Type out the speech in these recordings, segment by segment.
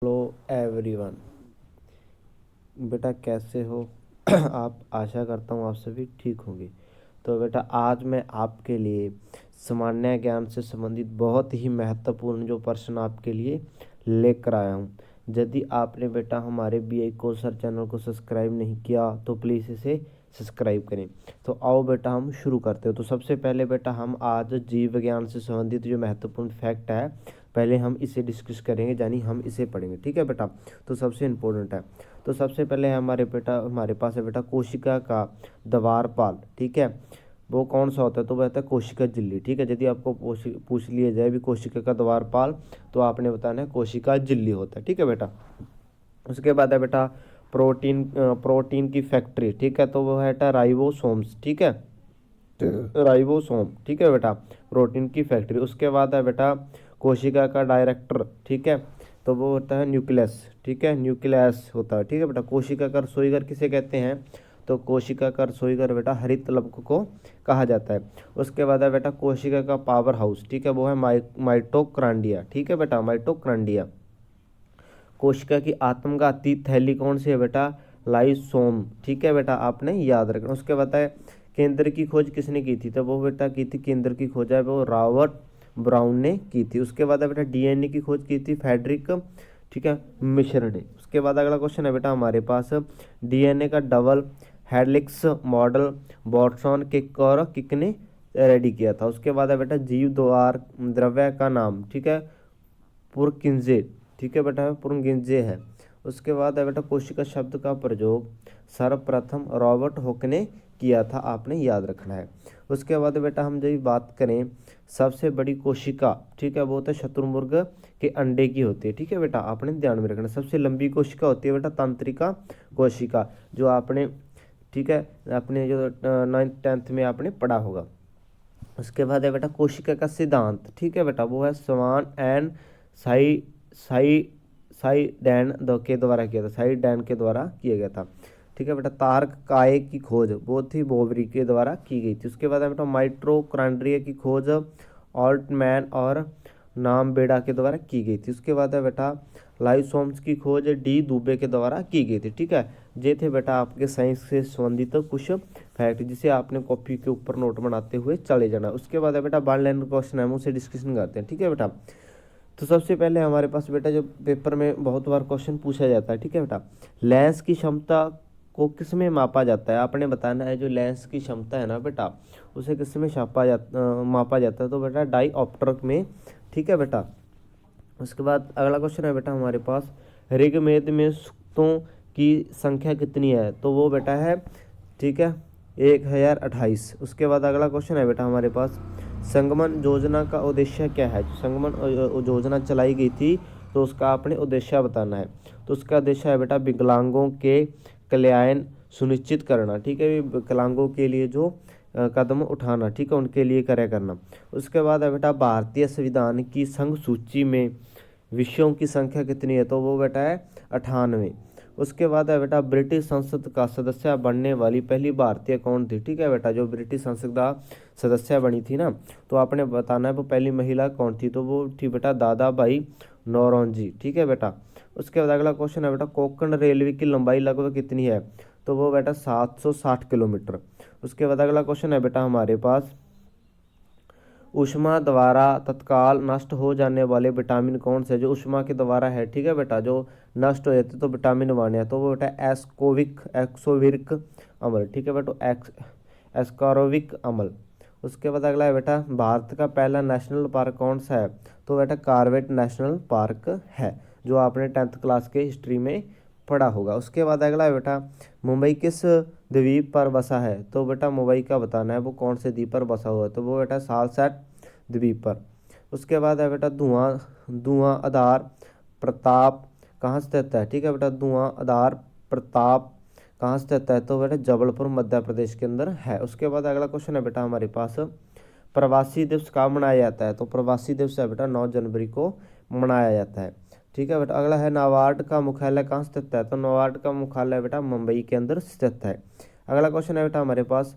Hello everyone. बेटा कैसे हो? आप आशा करता हूँ आप सभी ठीक होंगे। तो बेटा आज मैं आपके लिए सामान्य ज्ञान से संबंधित बहुत ही महत्वपूर्ण जो प्रश्न आपके लिए लेकर आया हूँ। यदि आपने बेटा हमारे BI कौशल चैनल को सब्सक्राइब नहीं किया तो प्लीज़ इसे सब्सक्राइब करें। तो आओ बेटा हम शुरू करते हो। तो सबसे पहले बेटा हम आज जीव विज्ञान से संबंधित जो महत्वपूर्ण फैक्ट है पहले हम इसे डिस्कस करेंगे, यानी हम इसे पढ़ेंगे। ठीक है बेटा, तो सबसे इम्पोर्टेंट है। तो सबसे पहले हमारे पास है बेटा कोशिका का द्वारपाल। ठीक है, वो कौन सा होता है? तो वह होता है कोशिका झिल्ली। ठीक है, यदि आपको पूछ लिया जाए भी कोशिका का द्वारपाल तो आपने बताना है कोशिका झिल्ली होता है। ठीक है बेटा, उसके बाद है बेटा प्रोटीन की फैक्ट्री। ठीक है, तो वो है बेटा राइबोसोम्स। ठीक है, राइबोसोम। ठीक है बेटा, प्रोटीन की फैक्ट्री। उसके बाद है बेटा कोशिका का डायरेक्टर। ठीक है, तो वो होता है न्यूक्लियस। ठीक है, न्यूक्लियस होता है। ठीक है बेटा, कोशिका का रसोई घर किसे कहते हैं? तो कोशिका का रसोई घर बेटा हरित लवक को कहा जाता है। उसके बाद है बेटा कोशिका का पावर हाउस। ठीक है, वो है माइटोकॉन्ड्रिया। ठीक है बेटा, माइटोकॉन्ड्रिया। कोशिका की आत्मघाती थैली कौन सी है बेटा? लाइसोम। ठीक है बेटा, आपने याद रखना। उसके बाद है केंद्र की खोज किसने की थी? तो वो बेटा की थी केंद्र की खोज है वो रॉबर्ट ब्राउन ने की थी। उसके बाद है बेटा DNA की खोज की थी फेडरिक, ठीक है, मिश्र ने। उसके बाद अगला क्वेश्चन है बेटा हमारे पास DNA का डबल हेलिक्स मॉडल बॉटसॉन किक ने रेडी किया था। उसके बाद है बेटा जीव द्वार द्रव्य का नाम, ठीक है, पुरकिंजे। ठीक है बेटा, पुरकिंजे है। उसके बाद है बेटा कोशिका शब्द का प्रयोग सर्वप्रथम रॉबर्ट हुक ने किया था, आपने याद रखना है। उसके बाद बेटा हम जब बात करें सबसे बड़ी कोशिका, ठीक है, वो होता है शत्रुमुर्ग के अंडे की होती है। ठीक है बेटा, आपने ध्यान में रखना। सबसे लंबी कोशिका होती है बेटा तंत्रिका कोशिका, जो आपने, ठीक है, अपने जो 9th-10th में आपने पढ़ा होगा। उसके बाद है बेटा कोशिका का सिद्धांत। ठीक है बेटा, वो है स्वान एंड साई साई साइडैन के द्वारा किया था, साइडैन के द्वारा किया गया था। ठीक है बेटा, तारक काय की खोज वो थी बोवरी के द्वारा की गई थी। उसके बाद है बेटा माइटोकॉन्ड्रिया की खोज ऑल्टमैन और नाम बेड़ा के द्वारा की गई थी। उसके बाद है बेटा लाइसोम्स की खोज D दुबे के द्वारा की गई थी। ठीक है, ये थे बेटा आपके साइंस से संबंधित कुछ फैक्ट जिसे आपने कॉपी के ऊपर नोट बनाते हुए चले जाना। उसके बाद है बेटा वन लाइन क्वेश्चन है, हम उसे डिस्कशन करते हैं। ठीक है बेटा, तो सबसे पहले हमारे पास बेटा जो पेपर में बहुत बार क्वेश्चन पूछा जाता है, ठीक है बेटा, लेंस की क्षमता को किस में मापा जाता है? आपने बताना है जो लेंस की क्षमता है ना बेटा उसे किस में मापा जाता है? तो बेटा डाईऑप्टर में। ठीक है बेटा, उसके बाद अगला क्वेश्चन है बेटा हमारे पास ऋग्वेद में सूक्तों की संख्या कितनी है? तो वो बेटा है, ठीक है, 1028। उसके बाद अगला क्वेश्चन है बेटा हमारे पास संगमन योजना का उद्देश्य क्या है? जो संगमन योजना चलाई गई थी तो उसका आपने उद्देश्य बताना है। तो उसका उद्देश्य है बेटा विकलांगों के कल्याण सुनिश्चित करना। ठीक है, विकलांगों के लिए जो कदम उठाना, ठीक है, उनके लिए कार्य करना। उसके बाद है बेटा भारतीय संविधान की संघ सूची में विषयों की संख्या कितनी है? तो वो बेटा है 98। उसके बाद है बेटा ब्रिटिश संसद का सदस्य बनने वाली पहली भारतीय कौन थी? ठीक है बेटा, जो ब्रिटिश संसद का सदस्य बनी थी ना, तो आपने बताना है वो पहली महिला कौन थी? तो वो थी बेटा दादा भाई नौरोजी। ठीक है बेटा, उसके बाद अगला क्वेश्चन है बेटा कोंकण रेलवे की लंबाई लगभग कितनी है? तो वो बेटा 760 किलोमीटर। उसके बाद अगला क्वेश्चन है बेटा हमारे पास ऊष्मा द्वारा तत्काल नष्ट हो जाने वाले विटामिन कौन से? जो ऊष्मा के द्वारा है, ठीक है बेटा, जो नष्ट हो जाते तो विटामिन बने हैं, तो वो बेटा एक्सोविक अम्ल। ठीक है बेटा, एस्कॉर्बिक अम्ल। उसके बाद अगला है बेटा भारत का पहला नेशनल पार्क कौन सा है? तो बेटा कॉर्बेट नेशनल पार्क है, जो आपने 10th क्लास के हिस्ट्री में पढ़ा होगा। उसके बाद अगला है बेटा मुंबई किस द्वीप पर बसा है? तो बेटा मुंबई का बताना है वो कौन से द्वीप पर बसा हुआ है? तो वो बेटा सालसेट द्वीप पर। उसके बाद है बेटा धुआं आधार प्रताप कहाँ स्थित है? ठीक है बेटा, धुआं आधार प्रताप कहाँ स्थित है? तो बेटा जबलपुर मध्य प्रदेश के अंदर है। उसके बाद अगला क्वेश्चन है बेटा हमारे पास प्रवासी दिवस कब मनाया जाता है? तो प्रवासी दिवस है बेटा 9 जनवरी को मनाया जाता है। ठीक है बेटा, अगला है नाबार्ड का मुख्यालय कहाँ स्थित है? तो नाबार्ड का मुख्यालय बेटा मुंबई के अंदर स्थित है। अगला क्वेश्चन है बेटा हमारे पास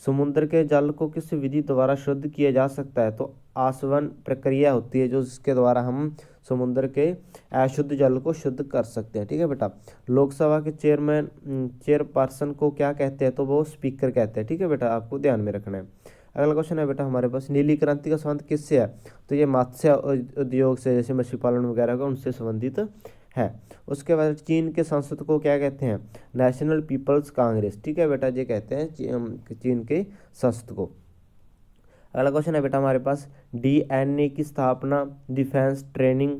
समुद्र के जल को किस विधि द्वारा शुद्ध किया जा सकता है? तो आसवन प्रक्रिया होती है जो जिसके द्वारा हम समुद्र के अशुद्ध जल को शुद्ध कर सकते हैं। ठीक है बेटा। लोकसभा के चेयरपर्सन को क्या कहते हैं, तो वो स्पीकर कहते हैं। ठीक है बेटा, आपको ध्यान में रखना है। अगला क्वेश्चन है बेटा हमारे पास, नीली क्रांति का संबंध किससे है, तो ये मत्स्य उद्योग से, जैसे मछली पालन वगैरह का, उनसे संबंधित है। उसके बाद चीन के संसद को क्या कहते हैं, नेशनल पीपल्स कांग्रेस। ठीक है बेटा, ये कहते हैं चीन के संसद को। अगला क्वेश्चन है बेटा हमारे पास, डीएनए की स्थापना डिफेंस ट्रेनिंग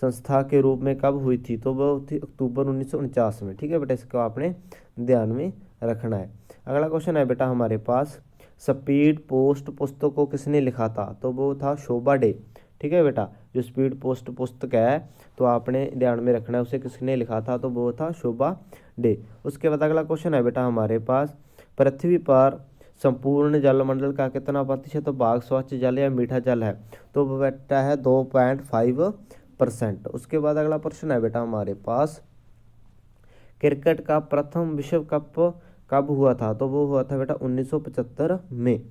संस्था के रूप में कब हुई थी, तो वो थी अक्टूबर 1949 में। ठीक है बेटा, इसको आपने ध्यान में रखना है। अगला क्वेश्चन है बेटा हमारे पास, स्पीड पोस्ट पुस्तक को किसने लिखा था, तो वो था शोभा डे। ठीक है बेटा, जो स्पीड पोस्ट पुस्तक है तो आपने ध्यान में रखना है, उसे किसने लिखा था, तो वो था शोभा डे। उसके बाद अगला क्वेश्चन है बेटा हमारे पास, पृथ्वी पर संपूर्ण जलमंडल का कितना प्रतिशत भाग स्वच्छ जल या मीठा जल है, तो वो बेटा है 2.5%। उसके बाद अगला प्रश्न है बेटा हमारे पास, क्रिकेट का प्रथम विश्व कप कब हुआ था, तो वो हुआ था बेटा 1975 में।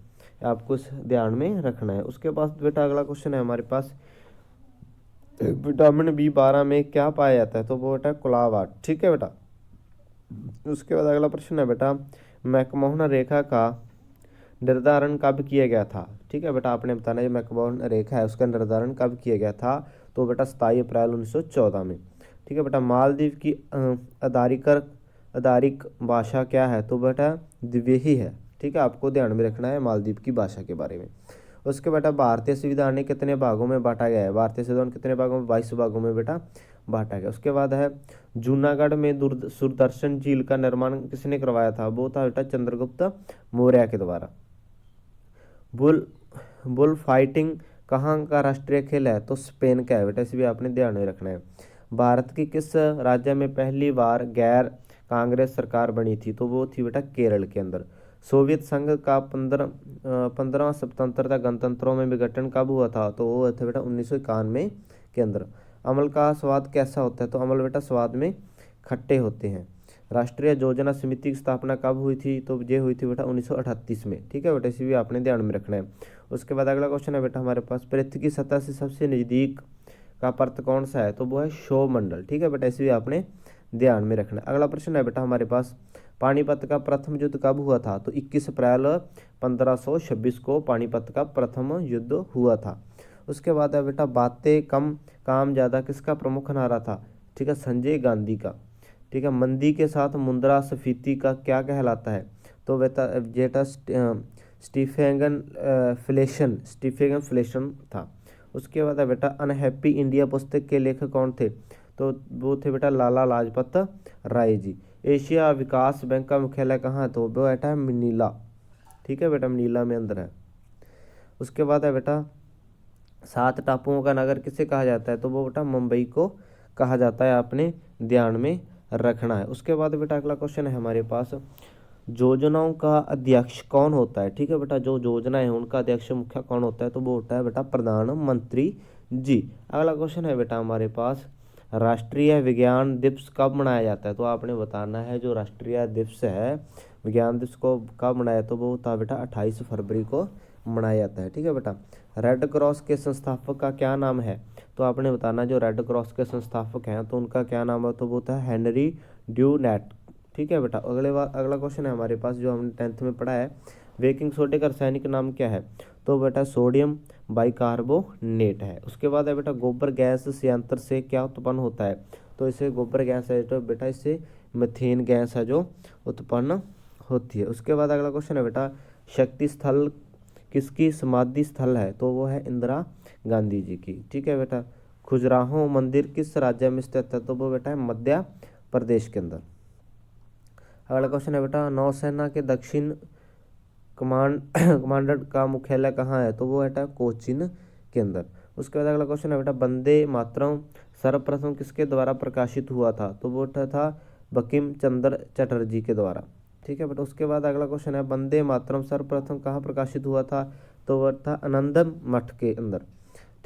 आपको ध्यान में रखना है। उसके बाद बेटा अगला क्वेश्चन है हमारे पास, विटामिन B12 में क्या पाया जाता है, तो वो बेटा कोलावाट। ठीक है बेटा। उसके बाद अगला प्रश्न है बेटा, मैकमोहन रेखा का निर्धारण कब किया गया था। ठीक है बेटा, आपने बताना, जो मैकमोहन रेखा है उसका निर्धारण कब किया गया था, तो बेटा 27 अप्रैल 1914 में। ठीक है बेटा, मालदीव की आधिकारिक भाषा क्या है, तो बेटा द्विवेही है। ठीक है, आपको ध्यान में रखना है मालदीव की भाषा के बारे में। उसके बेटा, भारतीय संविधान ने कितने भागों में बांटा गया है, भारतीय संविधान कितने भागों में, 22 भागों में बेटा बांटा गया। उसके बाद है, जूनागढ़ में सुदर्शन झील का निर्माण किसने करवाया था, वो था बेटा चंद्रगुप्त मौर्य के द्वारा। बुल फाइटिंग कहाँ का राष्ट्रीय खेल है, तो स्पेन का है बेटा, इसे भी आपने ध्यान में रखना है। भारत की किस राज्य में पहली बार गैर कांग्रेस सरकार बनी थी, तो वो थी बेटा केरल के अंदर। सोवियत संघ का 15वां स्वतंत्रता गणतंत्रों में विघटन कब हुआ था, तो वो हुआ था बेटा 1991 के अंदर। अमल का स्वाद कैसा होता है, तो अमल बेटा स्वाद में खट्टे होते हैं। राष्ट्रीय योजना समिति की स्थापना कब हुई थी, तो ये हुई थी बेटा 1938 में। ठीक है बेटा, इसे भी आपने ध्यान में रखना है। उसके बाद अगला क्वेश्चन है बेटा हमारे पास, पृथ्वी की सतह से सबसे नज़दीक का पर्वत कौन सा है, तो वो है सौरमंडल। ठीक है बेटा, इसे भी आपने ध्यान में रखना है। अगला प्रश्न है बेटा हमारे पास, पानीपत का प्रथम युद्ध कब हुआ था, तो 21 अप्रैल 1526 को पानीपत का प्रथम युद्ध हुआ था। उसके बाद है बेटा, बातें कम काम ज़्यादा किसका प्रमुख नारा था, ठीक है, संजय गांधी का। ठीक है, मंदी के साथ मुद्रास्फीति का क्या कहलाता है, तो बेटा स्टीफेगनफ्लेशन था। उसके बाद है बेटा, अनहैप्पी इंडिया पुस्तक के लेखक कौन थे, तो वो थे बेटा लाला लाजपत राय जी। एशिया विकास बैंक का मुख्यालय कहाँ है, तो वो बेटा है मनीला। ठीक है बेटा, मनीला में अंदर है। उसके बाद है बेटा, 7 टापुओं का नगर किसे कहा जाता है, तो वो बेटा मुंबई को कहा जाता है, आपने ध्यान में रखना है। उसके बाद बेटा अगला क्वेश्चन है हमारे पास, योजनाओं का अध्यक्ष कौन होता है। ठीक है बेटा, जो योजना है उनका अध्यक्ष मुख्य कौन होता है, तो वो होता है बेटा प्रधानमंत्री जी। अगला क्वेश्चन है बेटा हमारे पास, राष्ट्रीय विज्ञान दिवस कब मनाया जाता है, तो आपने बताना है जो राष्ट्रीय दिवस है विज्ञान दिवस को कब मनाया, तो वो होता है बेटा 28 फरवरी को मनाया जाता है। ठीक है बेटा, रेड क्रॉस के संस्थापक का क्या नाम है, तो आपने बताना जो रेड क्रॉस के संस्थापक हैं तो उनका क्या नाम है, तो वो होता है हेनरी ड्यूनेट। ठीक है बेटा, अगला क्वेश्चन है हमारे पास जो हमने 10th में पढ़ा है, बेकिंग सोडे का रासायनिक नाम क्या है, तो बेटा सोडियम बाइकार्बोनेट है। उसके बाद है बेटा, गोबर गैस संयंत्र से क्या उत्पन्न होता है, तो इसे गोबर गैस है तो बेटा इससे मीथेन गैस है जो उत्पन्न होती है। उसके बाद अगला क्वेश्चन है बेटा, शक्ति स्थल किसकी समाधि स्थल है, तो वो है इंदिरा गांधी जी की। ठीक है बेटा, खजुराहो मंदिर किस राज्य में स्थित है, तो वो बेटा है मध्य प्रदेश के अंदर। अगला क्वेश्चन है बेटा, नौसेना के दक्षिण कमांडर का मुख्यालय कहाँ है, तो वो है कोचीन के अंदर। उसके बाद अगला क्वेश्चन है बेटा, वंदे मातरम सर्वप्रथम किसके द्वारा प्रकाशित हुआ था, तो वो था बंकिम चंद्र चटर्जी के द्वारा। ठीक है बेटा, उसके बाद अगला क्वेश्चन है, वंदे मातरम सर्वप्रथम कहाँ प्रकाशित हुआ था, तो वह था आनंद मठ के अंदर।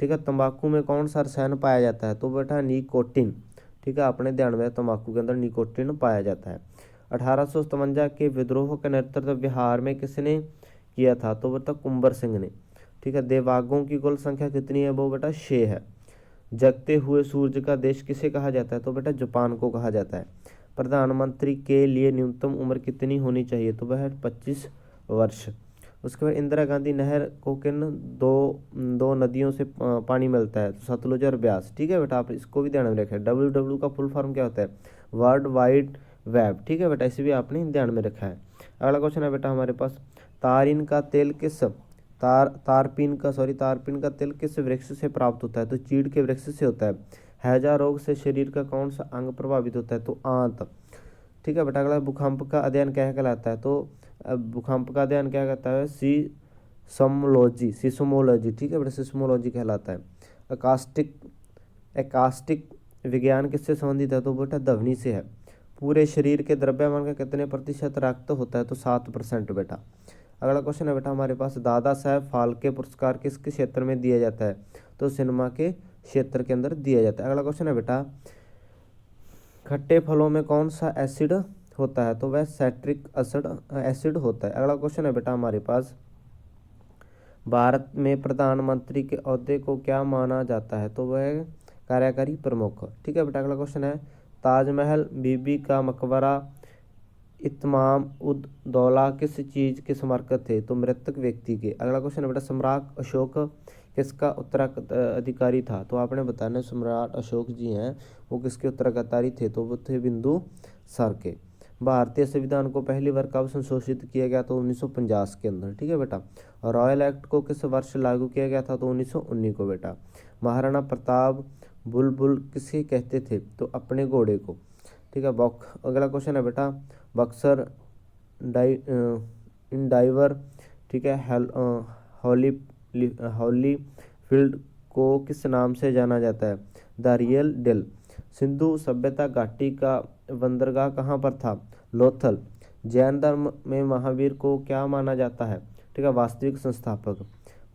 ठीक है, तंबाकू में कौन सा रसायन पाया जाता है, तो बेटा निकोटिन। ठीक है, अपने ध्यान में तंबाकू के अंदर निकोटिन पाया जाता है। 1857 के विद्रोह का नेतृत्व बिहार में किसने किया था, तो बेटा कुंवर सिंह ने। ठीक है, देवबागों की कुल संख्या कितनी है, वो बेटा 6 है। जगते हुए सूरज का देश किसे कहा जाता है? तो बेटा जापान को कहा जाता है। प्रधानमंत्री के लिए न्यूनतम उम्र कितनी होनी चाहिए? तो वह 25 वर्ष। उसके बाद इंदिरा गांधी नहर को किन दो नदियों से पानी मिलता है? तो सतलुज और ब्यास। ठीक है बेटा, आप इसको भी ध्यान में रखें। WW का फुल फॉर्म क्या होता है? World wide web. ठीक है बेटा, इसे भी आपने ध्यान में रखा है। अगला क्वेश्चन है बेटा हमारे पास, तारपीन का तेल किस वृक्ष से प्राप्त होता है? तो चीड़ के वृक्ष से होता है। हैजा रोग से शरीर का कौन सा अंग प्रभावित होता है? तो आंत। ठीक है बेटा, अगला भूकंप का अध्ययन क्या कहलाता है? तो भूकंप का अध्ययन क्या कहता है? सिस्मोलॉजी। ठीक है बेटा, सिस्मोलॉजी कहलाता है। एकास्टिक विज्ञान किससे संबंधित है? तो बेटा ध्वनि से है। पूरे शरीर के द्रव्यमान का कितने प्रतिशत रक्त होता है? तो 7% बेटा। अगला क्वेश्चन है बेटा हमारे पास, दादा साहेब फाल्के पुरस्कार किस क्षेत्र में दिया जाता है? तो सिनेमा के क्षेत्र के अंदर दिया जाता है। अगला क्वेश्चन है बेटा, खट्टे फलों में कौन सा एसिड होता है? तो वह साइट्रिक एसिड होता है। अगला क्वेश्चन है बेटा हमारे पास, भारत में प्रधानमंत्री के ओहदे को क्या माना जाता है? तो वह कार्यकारी प्रमुख। ठीक है बेटा, अगला क्वेश्चन है, ताजमहल, बीबी का मकबरा, इत्माम उद दौला किस चीज के समर्पित थे? तो मृतक व्यक्ति के। अगला क्वेश्चन है बेटा, सम्राट अशोक किसका उत्तराधिकारी था? तो आपने बताना, सम्राट अशोक जी हैं वो किसके उत्तराधिकारी थे? तो वो थे बिंदुसार के। भारतीय संविधान को पहली बार कब संशोधित किया गया? तो 1950 के अंदर। ठीक है बेटा, और रॉयल एक्ट को किस वर्ष लागू किया गया था? तो 1919 को बेटा। महाराणा प्रताप बुलबुल किसे कहते थे? तो अपने घोड़े को। ठीक है। अगला क्वेश्चन है बेटा, बक्सर इंडाइवर, ठीक है, हॉली फील्ड को किस नाम से जाना जाता है? The real del. सिंधु सभ्यता घाटी का बंदरगाह कहाँ पर था? लोथल। जैन धर्म में महावीर को क्या माना जाता है? ठीक है, वास्तविक संस्थापक।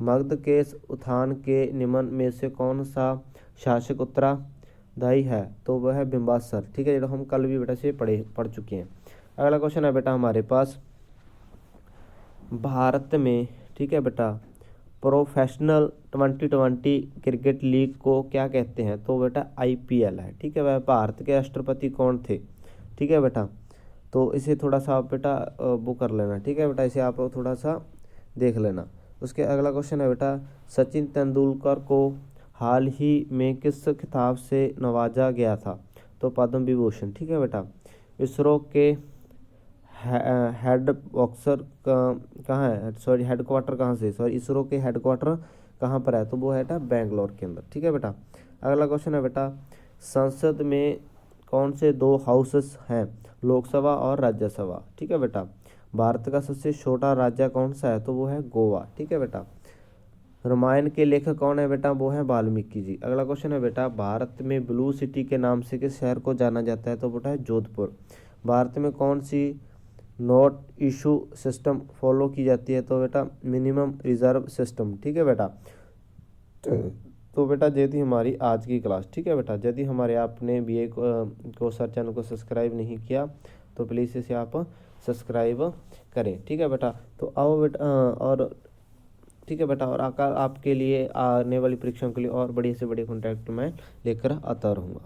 मगध के उत्थान के निमन में से कौन सा शासक उत्तराधारी है? तो वह है बिंबासर। ठीक है, जो हम कल भी बेटा से पढ़ चुके हैं। अगला क्वेश्चन है बेटा हमारे पास, भारत में, ठीक है बेटा, प्रोफेशनल 2020 क्रिकेट लीग को क्या कहते हैं? तो बेटा IPL है। ठीक है, वह भारत के राष्ट्रपति कौन थे? ठीक है बेटा, तो इसे थोड़ा सा आप बेटा वो कर लेना। ठीक है बेटा, इसे आप थोड़ा सा देख लेना। उसके अगला क्वेश्चन है बेटा, सचिन तेंदुलकर को हाल ही में किस खिताब से नवाजा गया था? तो पद्म विभूषण। ठीक है बेटा, इसरो के हेडक्वार्टर कहाँ से, इसरो के हेडक्वार्टर कहाँ पर है? तो वो है बेटा बेंगलोर के अंदर। ठीक है बेटा, अगला क्वेश्चन है बेटा, संसद में कौन से 2 हाउसेस हैं? लोकसभा और राज्यसभा। ठीक है बेटा, भारत का सबसे छोटा राज्य कौन सा है? तो वो है गोवा। ठीक है बेटा, रामायण के लेखक कौन है बेटा? वो है वाल्मीकि जी। अगला क्वेश्चन है बेटा, भारत में ब्लू सिटी के नाम से किस शहर को जाना जाता है? तो बेटा है जोधपुर। भारत में कौन सी नोट इशू सिस्टम फॉलो की जाती है? तो बेटा मिनिमम रिजर्व सिस्टम। ठीक है बेटा, तो बेटा ये थी हमारी आज की क्लास। ठीक है बेटा, यदि हमारे आपने BA को सर चैनल को सब्सक्राइब नहीं किया तो प्लीज़ इसे आप सब्सक्राइब करें। ठीक है बेटा, तो आओ बेटा और ठीक है बेटा, और आपके लिए आने वाली परीक्षाओं के लिए और बड़ी से बड़ी कॉन्टैक्ट मैं लेकर आता रहूँगा।